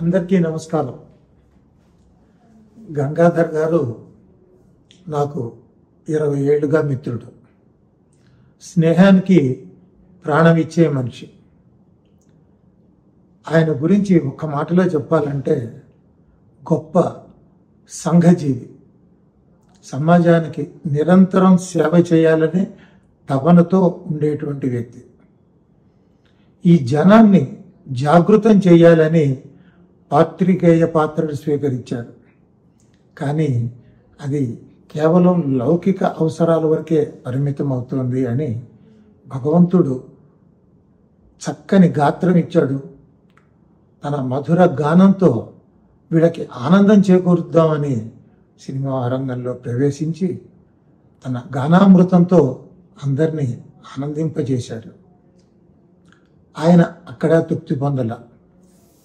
అందరికీ నమస్కారం. గంగాధర్ గారు నాకు 20 ఏళ్లుగా మిత్రుడు. స్నేహానికి ప్రాణం ఇచ్చే మనిషి. ఆయన గురించి ఒక్క మాటలో చెప్పాలంటే గొప్ప సంఘజీవి. సమాజానికి నిరంతరం సేవ చేయాలనే తపనతో ఉండేటువంటి వ్యక్తి. ఈ జనాన్ని జాగృతం చేయాలని పాత్రికేయ పాత్రను స్వీకరించాడు. కానీ అది కేవలం లౌకిక అవసరాల వరకే పరిమితం అవుతుంది అని భగవంతుడు చక్కని గాత్రం ఇచ్చాడు. తన మధుర గానంతో వీళ్ళకి ఆనందం చేకూరుద్దామని సినిమా రంగంలో ప్రవేశించి తన గానామృతంతో అందరినీ ఆనందింపజేశాడు. ఆయన అక్కడ తృప్తి పొందల.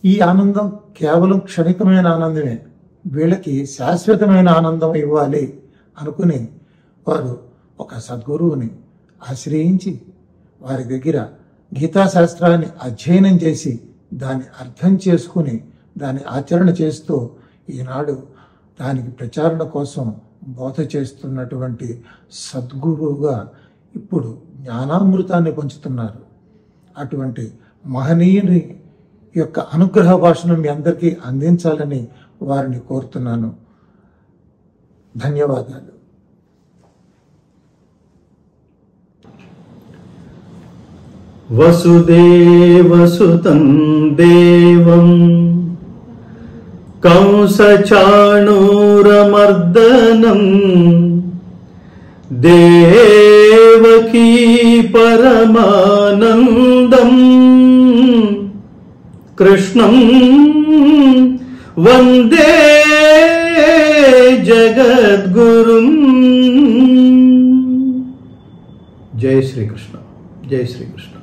ఈ ఆనందం కేవలం క్షణికమైన ఆనందమే, వీళ్ళకి శాశ్వతమైన ఆనందం ఇవ్వాలి అనుకుని వారు ఒక సద్గురువుని ఆశ్రయించి వారి దగ్గర గీతాశాస్త్రాన్ని అధ్యయనం చేసి దాన్ని అర్థం చేసుకుని దాన్ని ఆచరణ చేస్తూ ఈనాడు దానికి ప్రచారణ కోసం బోధ చేస్తున్నటువంటి సద్గురువుగా ఇప్పుడు జ్ఞానామృతాన్ని పంచుతున్నారు. అటువంటి మహనీయుని యొక్క అనుగ్రహ భాషను మీ అందరికీ అందించాలని వారిని కోరుతున్నాను. ధన్యవాదాలు. వసుదేవసుతం దేవం కంసచాణూరమర్దనం దేవకీ పరమానందం కృష్ణం వందే జగద్గురుం. జై శ్రీకృష్ణ. జై శ్రీకృష్ణ.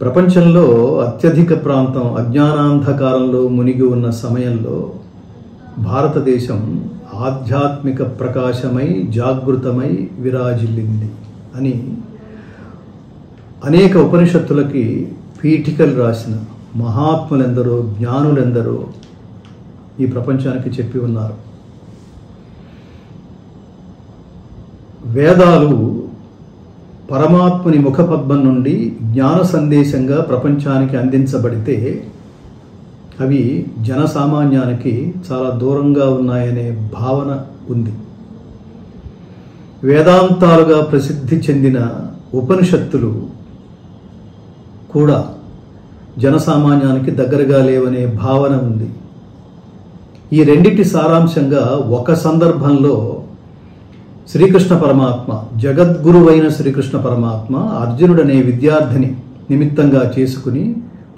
ప్రపంచంలో అత్యధిక ప్రాంతం అజ్ఞానాంధకారంలో మునిగి ఉన్న సమయంలో భారతదేశం ఆధ్యాత్మిక ప్రకాశమై జాగృతమై విరాజిల్లింది అని అనేక ఉపనిషత్తులకి పీఠికలు రాసిన మహాత్ములెందరో జ్ఞానులెందరో ఈ ప్రపంచానికి చెప్పి ఉన్నారు. వేదాలు పరమాత్ముని ముఖపద్మం నుండి జ్ఞాన సందేశంగా ప్రపంచానికి అందించబడితే అవి జనసామాన్యానికి చాలా దూరంగా ఉన్నాయనే భావన ఉంది. వేదాంతాలుగా ప్రసిద్ధి చెందిన ఉపనిషత్తులు కూడా జనసామాన్యానికి దగ్గరగా లేవనే భావన ఉంది. ఈ రెండిటి సారాంశంగా ఒక సందర్భంలో శ్రీకృష్ణ పరమాత్మ, జగద్గురువైన శ్రీకృష్ణ పరమాత్మ అర్జునుడనే విద్యార్థిని నిమిత్తంగా చేసుకుని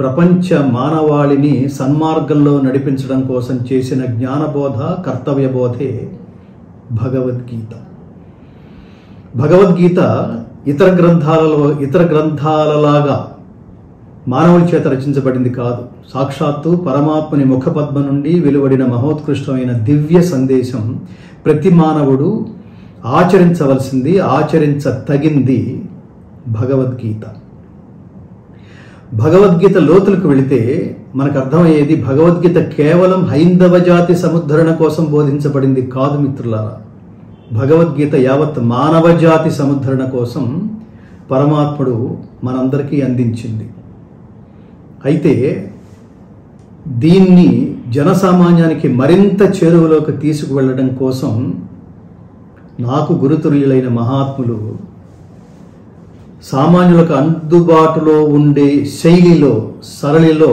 ప్రపంచ మానవాళిని సన్మార్గంలో నడిపించడం కోసం చేసిన జ్ఞానబోధ, కర్తవ్యబోధే భగవద్గీత. భగవద్గీత ఇతర గ్రంథాలలాగా మానవుల చేత రచించబడింది కాదు. సాక్షాత్తు పరమాత్మని ముఖపద్మ నుండి వెలువడిన మహోత్కృష్టమైన దివ్య సందేశం ప్రతి మానవుడు ఆచరించవలసింది, ఆచరించతగింది భగవద్గీత. భగవద్గీత లోతులకు వెళితే మనకు అర్థమయ్యేది భగవద్గీత కేవలం హైందవ జాతి సముద్ధరణ కోసం బోధించబడింది కాదు మిత్రులారా. భగవద్గీత యావత్ మానవ జాతి సముద్ధరణ కోసం పరమాత్ముడు మనందరికీ అందించింది. అయితే దీన్ని జనసామాన్యానికి మరింత చేరువలోకి తీసుకువెళ్ళడం కోసం నాకు గురుతుల్యులైన మహాత్ములు సామాన్యులకు అందుబాటులో ఉండే శైలిలో, సరళిలో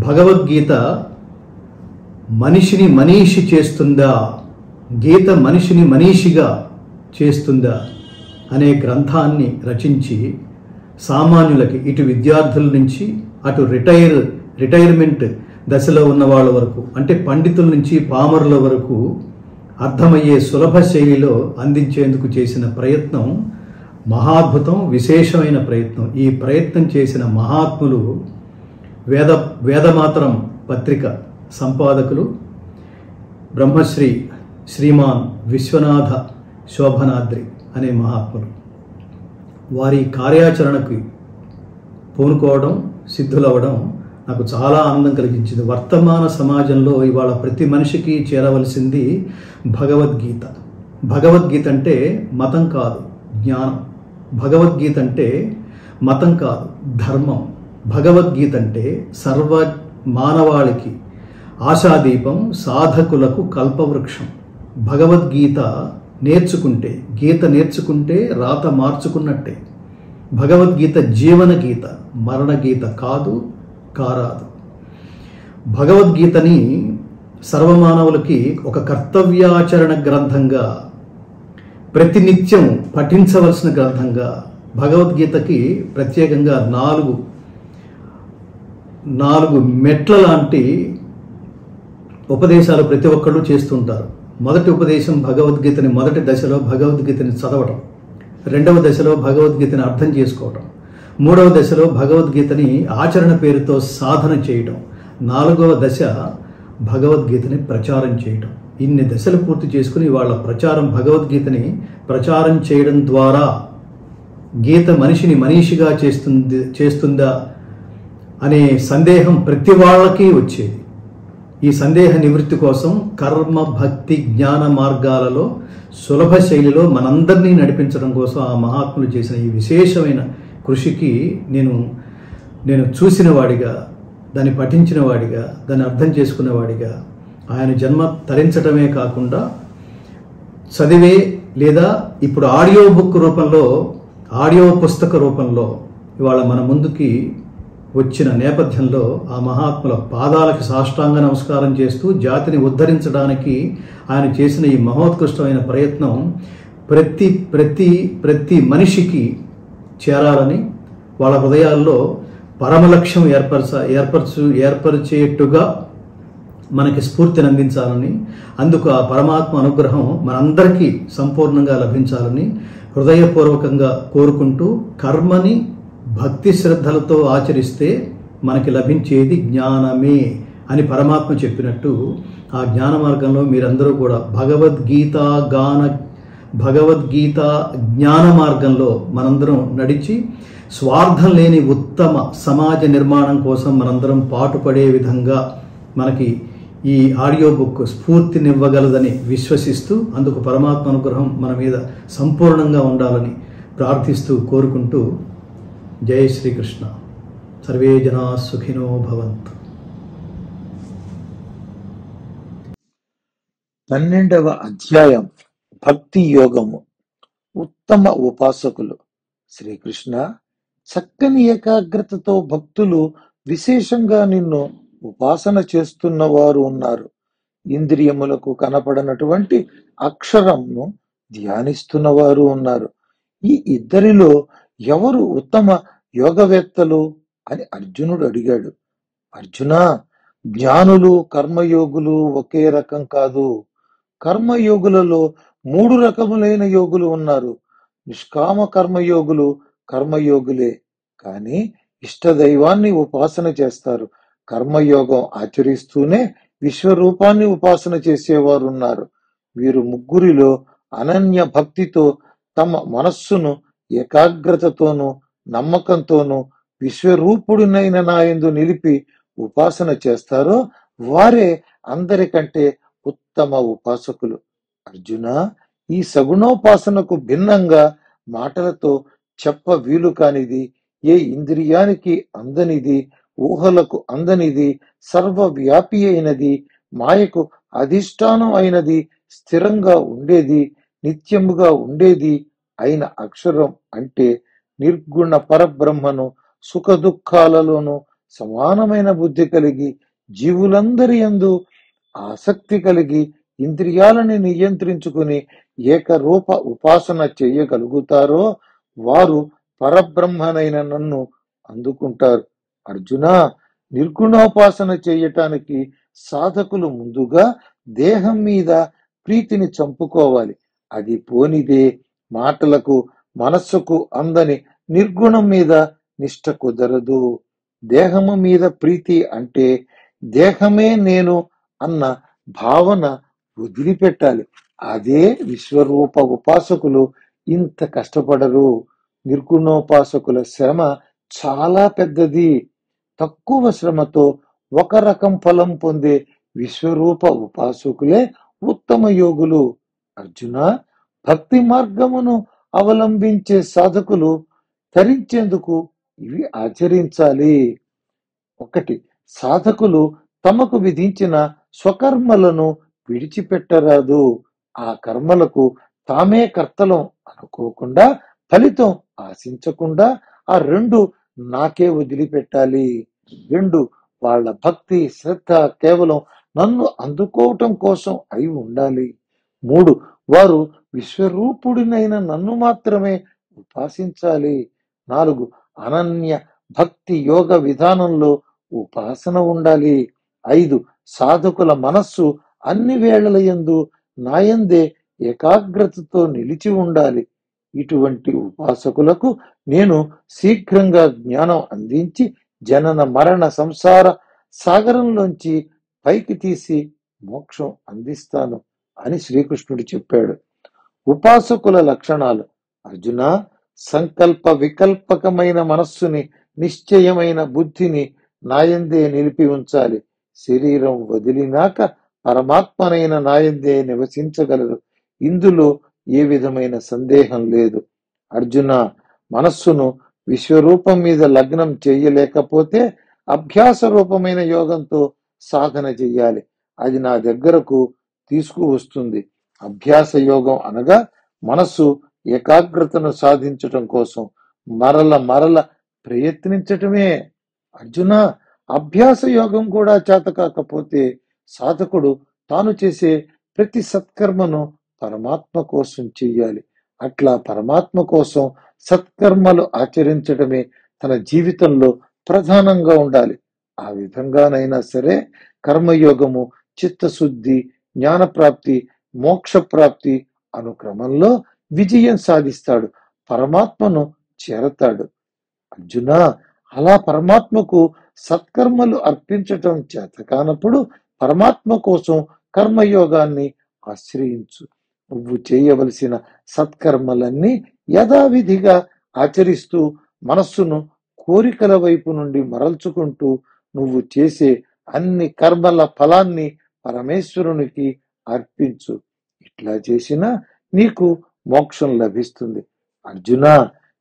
భగవద్గీత మనిషిని మనీషి చేస్తుందా, గీత మనిషిని మనీషిగా చేస్తుందా అనే గ్రంథాన్ని రచించి సామాన్యులకి, ఇటు విద్యార్థుల నుంచి అటు రిటైర్మెంట్ దశలో ఉన్న వాళ్ళ వరకు, అంటే పండితుల నుంచి పామరుల వరకు అర్థమయ్యే సులభ శైలిలో అందించేందుకు చేసిన ప్రయత్నం మహాద్భుతం, విశేషమైన ప్రయత్నం. ఈ ప్రయత్నం చేసిన మహాత్ములు వేదమాతరం పత్రిక సంపాదకులు బ్రహ్మశ్రీ శ్రీమాన్ విశ్వనాథ శోభనాద్రి అనే మహాత్ములు. వారి కార్యాచరణకు పూనుకోవడం, సిద్ధులవ్వడం నాకు చాలా ఆనందం కలిగించింది. వర్తమాన సమాజంలో ఇవాళ ప్రతి మనిషికి చేరవలసింది భగవద్గీత. భగవద్గీత అంటే మతం కాదు, జ్ఞానం. భగవద్గీత అంటే మతం కాదు, ధర్మం. భగవద్గీత అంటే సర్వ మానవాళికి ఆశాదీపం, సాధకులకు కల్పవృక్షం. భగవద్గీత నేర్చుకుంటే, గీత నేర్చుకుంటే రాత మార్చుకున్నట్టే. భగవద్గీత జీవన గీత, మరణ గీత కాదు, కారాదు. భగవద్గీతని సర్వమానవులకి ఒక కర్తవ్యాచరణ గ్రంథంగా, ప్రతినిత్యం పఠించవలసిన గ్రంథంగా, భగవద్గీతకి ప్రత్యేకంగా నాలుగు మెట్ల లాంటి ఉపదేశాలు ప్రతి ఒక్కళ్ళు చేస్తుంటారు. మొదటి ఉపదేశం భగవద్గీతని మొదటి దశలో భగవద్గీతని చదవటం, రెండవ దశలో భగవద్గీతని అర్థం చేసుకోవటం, మూడవ దశలో భగవద్గీతని ఆచరణ పేరుతో సాధన చేయటం, నాలుగవ దశ భగవద్గీతని ప్రచారం చేయటం. ఇన్ని దశలు పూర్తి చేసుకుని వాళ్ళ భగవద్గీతని ప్రచారం చేయడం ద్వారా గీత మనిషిని మనీషిగా చేస్తుందా అనే సందేహం ప్రతి వాళ్ళకి వచ్చేది. ఈ సందేహ నివృత్తి కోసం కర్మ, భక్తి, జ్ఞాన మార్గాలలో సులభ శైలిలో మనందరినీ నడిపించడం కోసం ఆ మహాత్ములు చేసిన ఈ విశేషమైన కృషికి నేను చూసిన వాడిగా, దాన్ని పఠించిన వాడిగా, దాన్ని అర్థం చేసుకునేవాడిగా, ఆయన జన్మ తరించడమే కాకుండా చదివే లేదా ఇప్పుడు ఆడియో బుక్ రూపంలో, ఆడియో పుస్తక రూపంలో ఇవాళ మన ముందుకి వచ్చిన నేపథ్యంలో ఆ మహాత్ముల పాదాలకి సాష్టాంగ నమస్కారం చేస్తూ జాతిని ఉద్ధరించడానికి ఆయన చేసిన ఈ మహోత్కృష్టమైన ప్రయత్నం ప్రతి ప్రతి ప్రతి మనిషికి చేరాలని, వాళ్ళ హృదయాల్లో పరమలక్ష్యం ఏర్పరిచేట్టుగా మనకి స్ఫూర్తిని అందించాలని, అందుకు ఆ పరమాత్మ అనుగ్రహం మనందరికీ సంపూర్ణంగా లభించాలని హృదయపూర్వకంగా కోరుకుంటూ, కర్మని భక్తి శ్రద్ధలతో ఆచరిస్తే మనకి లభించేది జ్ఞానమే అని పరమాత్మ చెప్పినట్టు ఆ జ్ఞాన మార్గంలో మీరందరూ కూడా భగవద్గీత జ్ఞాన మార్గంలో మనందరం నడిచి స్వార్థం లేని ఉత్తమ సమాజ నిర్మాణం కోసం మనందరం పాటుపడే విధంగా మనకి ఈ ఆడియో బుక్ స్ఫూర్తినివ్వగలదని విశ్వసిస్తూ, అందుకు పరమాత్మ అనుగ్రహం మన మీద సంపూర్ణంగా ఉండాలని ప్రార్థిస్తూ కోరుకుంటూ, జై శ్రీకృష్ణ. సర్వే జనా సుఖినో భవంతు. 12వ అధ్యాయం భక్తి యోగము. ఉత్తమ ఉపాసకులు. శ్రీకృష్ణ, చక్కని ఏకాగ్రతతో భక్తులు విశేషంగా నిన్ను ఉపాసన చేస్తున్న వారు ఉన్నారు. ఇంద్రియములకు కనపడనటువంటి అక్షరంను ధ్యానిస్తున్న వారు ఉన్నారు. ఈ ఇద్దరిలో ఎవరు ఉత్తమ యోగవేత్తలు అని అర్జునుడు అడిగాడు. అర్జునా, జ్ఞానులు, కర్మయోగులు ఒకే రకం కాదు. కర్మయోగులలో 3 రకములైన యోగులు ఉన్నారు. నిష్కామ కర్మయోగులు కర్మయోగులే, కానీ ఇష్టదైవాన్ని ఉపాసన చేస్తారు. కర్మయోగం ఆచరిస్తూనే విశ్వరూపాన్ని ఉపాసన చేసేవారు ఉన్నారు. వీరు ముగ్గురిలో అనన్య భక్తితో తమ మనస్సును ఏకాగ్రతతోనూ నమ్మకంతోనూ విశ్వరూపుడినైన నాయందు నిలిపి ఉపాసన చేస్తారో వారే అందరికంటే ఉత్తమ ఉపాసకులు. అర్జున, ఈ సగుణోపాసనకు భిన్నంగా మాటలతో చెప్ప వీలు కానిది, ఏ ఇంద్రియానికి అందనిది, ఊహలకు అందనిది, సర్వవ్యాపి అయినది, మాయకు అధిష్టానం అయినది, స్థిరంగా ఉండేది, నిత్యముగా ఉండేది అయిన అక్షరం అంటే నిర్గుణ పరబ్రహ్మను సుఖ దుఃఖాలలోనూ సమానమైన బుద్ధి కలిగి జీవులందరి యందు ఆసక్తి కలిగి ఇంద్రియాలని నియంత్రించుకుని ఏకరూప ఉపాసన చేయగలుగుతారో వారు పరబ్రహ్మనైన నన్ను అందుకుంటారు. అర్జున, నిర్గుణోపాసన చేయటానికి సాధకులు ముందుగా దేహం మీద ప్రీతిని చంపుకోవాలి. అది పోనిదే మాటలకు మనస్సుకు అందని నిర్గుణం మీద నిష్ట కుదరదు. దేహము మీద ప్రీతి అంటే దేహమే నేను అన్న భావన వదిలిపెట్టాలి. అదే విశ్వరూప ఉపాసకులు ఇంత కష్టపడరు. నిర్గుణోపాసకుల శ్రమ చాలా పెద్దది. తక్కువ శ్రమతో ఒక రకం ఫలం పొందే విశ్వరూప ఉపాసకులే ఉత్తమ యోగులు. అర్జున, భక్తి మార్గమును అవలంబించే సాధకులు తరించేందుకు ఇవి ఆచరించాలి. 1. సాధకులు తమకు విధించిన స్వకర్మలను విడిచిపెట్టరాదు. ఆ కర్మలకు తామే కర్తలం అనుకోకుండా, ఫలితం ఆశించకుండా ఆ 2 నాకే వదిలిపెట్టాలి. 2. వాళ్ళ భక్తి శ్రద్ధ కేవలం నన్ను అందుకోవటం కోసం అయి ఉండాలి. 3. వారు విశ్వరూపుడినైన నన్ను మాత్రమే ఉపాసించాలి. 4. అనన్య భక్తి యోగ విధానంలో ఉపాసన ఉండాలి. 5. సాధకుల మనస్సు అన్ని వేళలయందు నాయందే ఏకాగ్రతతో నిలిచి ఉండాలి. ఇటువంటి ఉపాసకులకు నేను శీఘ్రంగా జ్ఞానం అందించి జనన మరణ సంసార సాగరంలోంచి పైకి తీసి మోక్షం అందిస్తాను అని శ్రీకృష్ణుడు చెప్పాడు. ఉపాసకుల లక్షణాలు. అర్జున, సంకల్ప వికల్పకమైన మనస్సుని, నిశ్చయమైన బుద్ధిని నాయందే నిలిపి ఉంచాలి. శరీరం వదిలినాక పరమాత్మనైన నాయందే నివసించగలరు. ఇందులో ఏ విధమైన సందేహం లేదు. అర్జున, మనస్సును విశ్వరూపం మీద లగ్నం చేయలేకపోతే అభ్యాస రూపమైన యోగంతో సాధన చెయ్యాలి. అది నా దగ్గరకు తీసుకువస్తుంది. అభ్యాస యోగం అనగా మనస్సు ఏకాగ్రతను సాధించటం కోసం మరల ప్రయత్నించటమే. అర్జున, అభ్యాస యోగం కూడా చేత కాకపోతే సాధకుడు తాను చేసే ప్రతి సత్కర్మను పరమాత్మ కోసం చెయ్యాలి. అట్లా పరమాత్మ కోసం సత్కర్మలు ఆచరించడమే తన జీవితంలో ప్రధానంగా ఉండాలి. ఆ విధంగానైనా సరే కర్మయోగము చిత్తశుద్ధి, జ్ఞానప్రాప్తి, మోక్షప్రాప్తి అను క్రమంలో విజయం సాధిస్తాడు, పరమాత్మను చేరతాడు. అర్జున, అలా పరమాత్మకు సత్కర్మలు అర్పించటం చేత కానప్పుడు పరమాత్మ కోసం కర్మయోగాన్ని ఆశ్రయించు. నువ్వు చేయవలసిన సత్కర్మలన్నీ యథావిధిగా ఆచరిస్తూ మనస్సును కోరికల వైపు నుండి మరల్చుకుంటూ నువ్వు చేసే అన్ని కర్మల ఫలాన్ని పరమేశ్వరునికి అర్పించు. ఇట్లా చేసినా నీకు మోక్షం లభిస్తుంది. అర్జున,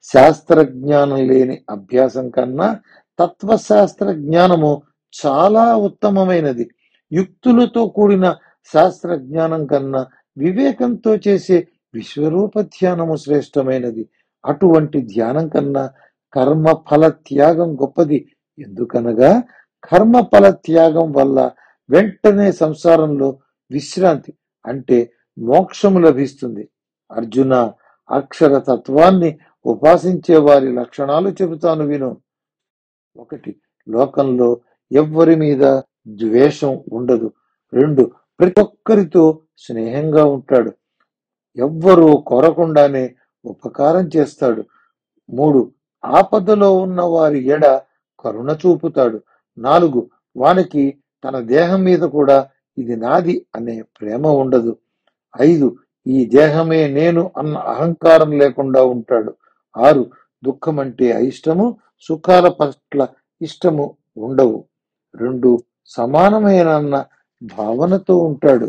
శాస్త్ర జ్ఞానం లేని అభ్యాసం కన్నా తత్వశాస్త్ర జ్ఞానము చాలా ఉత్తమమైనది. యుక్తులతో కూడిన శాస్త్ర జ్ఞానం కన్నా వివేకంతో చేసే విశ్వరూప ధ్యానము శ్రేష్టమైనది. అటువంటి ధ్యానం కన్నా కర్మ ఫల త్యాగం గొప్పది. ఎందుకనగా కర్మ ఫల త్యాగం వల్ల వెంటనే సంసారంలో విశ్రాంతి అంటే మోక్షము లభిస్తుంది. అర్జున, అక్షర తత్వాన్ని ఉపాసించే వారి లక్షణాలు చెబుతాను విను. 1. లోకంలో ఎవ్వరి మీద ద్వేషం ఉండదు. 2. ప్రతి ఒక్కరితో స్నేహంగా ఉంటాడు. ఎవ్వరూ కోరకుండానే ఉపకారం చేస్తాడు. 3. ఆపదలో ఉన్న వారి ఎడ కరుణ చూపుతాడు. 4. వానికి తన దేహం మీద కూడా ఇది నాది అనే ప్రేమ ఉండదు. 5. ఈ దేహమే నేను అన్న అహంకారం లేకుండా ఉంటాడు. 6. దుఃఖం అంటే అయిష్టము, సుఖాల పట్ల ఇష్టము ఉండవు. 2 సమానమైన అన్న భావనతో ఉంటాడు.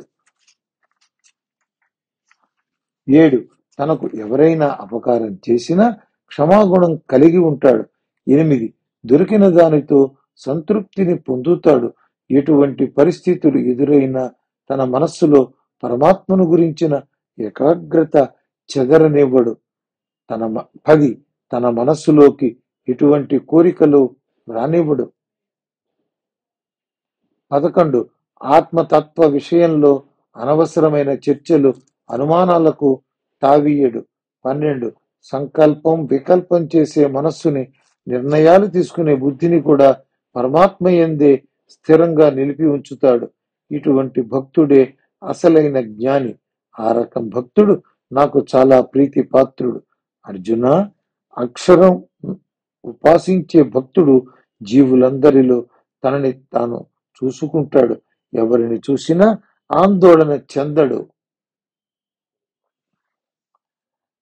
7. తనకు ఎవరైనా అపకారం చేసినా క్షమాగుణం కలిగి ఉంటాడు. 8. దొరికిన దానితో సంతృప్తిని పొందుతాడు. ఎటువంటి పరిస్థితులు ఎదురైనా తన మనస్సులో పరమాత్మను గురించిన ఏకాగ్రత చెదరనివ్వడు. 10. తన మనస్సులోకి ఎటువంటి కోరికలు రానివ్వడు. 11. ఆత్మతత్వ విషయంలో అనవసరమైన చర్చలు, అనుమానాలకు తావీయడు. 12. సంకల్పం వికల్పం చేసే మనస్సుని, నిర్ణయాలు తీసుకునే బుద్ధిని కూడా పరమాత్మ యందే స్థిరంగా నిలిపి ఉంచుతాడు. ఇటువంటి భక్తుడే అసలైన జ్ఞాని. ఆ రకం భక్తుడు నాకు చాలా ప్రీతి పాత్రుడు. అర్జున, అక్షరం ఉపాసించే భక్తుడు జీవులందరిలో తనని తాను చూసుకుంటాడు. ఎవరిని చూసినా ఆందోళన చెందడు.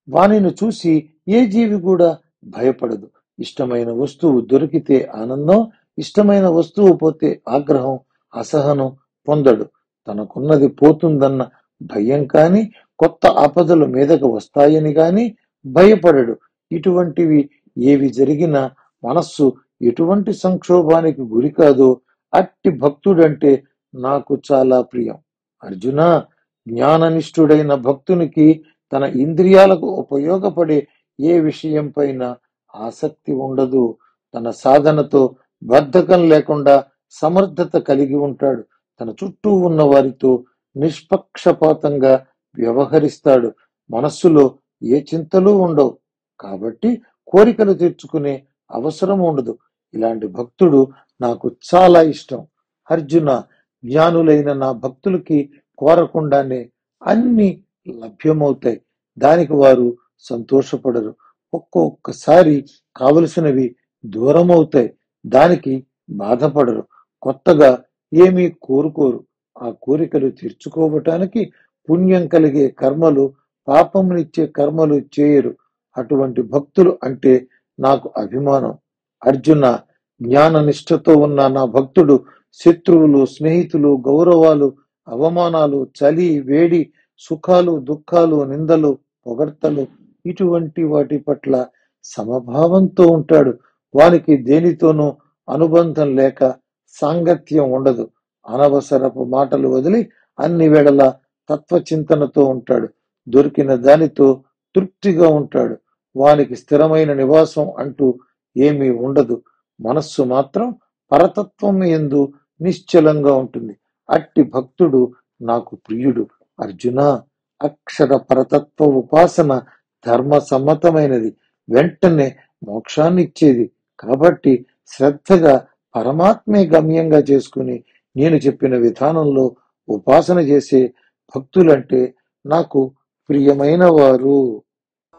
వానిని చూసి ఏ జీవి కూడా భయపడదు. ఇష్టమైన వస్తువు దొరికితే ఆనందం, ఇష్టమైన వస్తువు పోతే ఆగ్రహం, అసహనం పొందడు. తనకున్నది పోతుందన్న భయం కాని, కొత్త ఆపదలు మీదకు వస్తాయని గాని భయపడడు. ఇటువంటివి ఏవి జరిగినా మనస్సు ఎటువంటి సంక్షోభానికి గురి కాదో అట్టి భక్తుడంటే నాకు చాలా ప్రియం. అర్జునా, జ్ఞాననిష్ఠుడైన భక్తునికి తన ఇంద్రియాలకు ఉపయోగపడే ఏ విషయం పైన ఆసక్తి ఉండదు. తన సాధనతో బద్ధకం లేకుండా సమర్థత కలిగి ఉంటాడు. తన చుట్టూ ఉన్న వారితో నిష్పక్షపాతంగా వ్యవహరిస్తాడు. మనస్సులో ఏ చింతలు ఉండవు. కాబట్టి కోరికలు తీర్చుకునే అవసరం ఉండదు. ఇలాంటి భక్తుడు నాకు చాలా ఇష్టం. అర్జున, జ్ఞానులైన నా భక్తులకి కోరకుండానే అన్ని లభ్యమవుతాయి. దానికి వారు సంతోషపడరు. ఒక్కొక్కసారి కావలసినవి దూరమవుతాయి. దానికి బాధపడరు. కొత్తగా ఏమీ కోరుకోరు. ఆ కోరికలు తీర్చుకోవటానికి పుణ్యం కలిగే కర్మలు, పాపమునిచ్చే కర్మలు చేయరు. అటువంటి భక్తులు అంటే నాకు అభిమానం. అర్జున, జ్ఞాన నిష్ఠతో ఉన్న నా భక్తుడు శత్రువులు, స్నేహితులు, గౌరవాలు, అవమానాలు, చలి, వేడి, సుఖాలు, దుఃఖాలు, నిందలు, పొగడ్తలు ఇటువంటి వాటి పట్ల సమభావంతో ఉంటాడు. వానికి దేనితోనూ అనుబంధం లేక సాంగత్యం ఉండదు. అనవసరపు మాటలు వదిలి అన్ని వేళలా తత్వచింతనతో ఉంటాడు. దొరికిన దానితో తృప్తిగా ఉంటాడు. వానికి స్థిరమైన నివాసం అంటూ ఏమీ ఉండదు. మనస్సు మాత్రం పరతత్వం యందు నిశ్చలంగా ఉంటుంది. అట్టి భక్తుడు నాకు ప్రియుడు. అర్జున, అక్షర పరతత్వ ఉపాసన ధర్మ సమ్మతమైనది, వెంటనే మోక్షాన్నిచ్చేది. కాబట్టి శ్రద్ధగా పరమాత్మే గమ్యంగా చేసుకుని నేను చెప్పిన విధానంలో ఉపాసన చేసే భక్తులంటే నాకు ప్రియమైన వారు.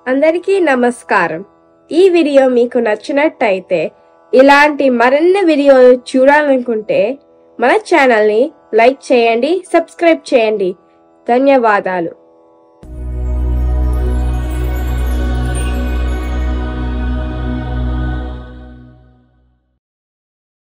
అందరికీ నమస్కారం. ఈ వీడియో మీకు నచ్చినట్టయితే, ఇలాంటి మరిన్ని వీడియోలు చూడాలనుకుంటే మన ఛానల్ని లైక్ చేయండి, సబ్స్క్రైబ్ చేయండి. ధన్యవాదాలు.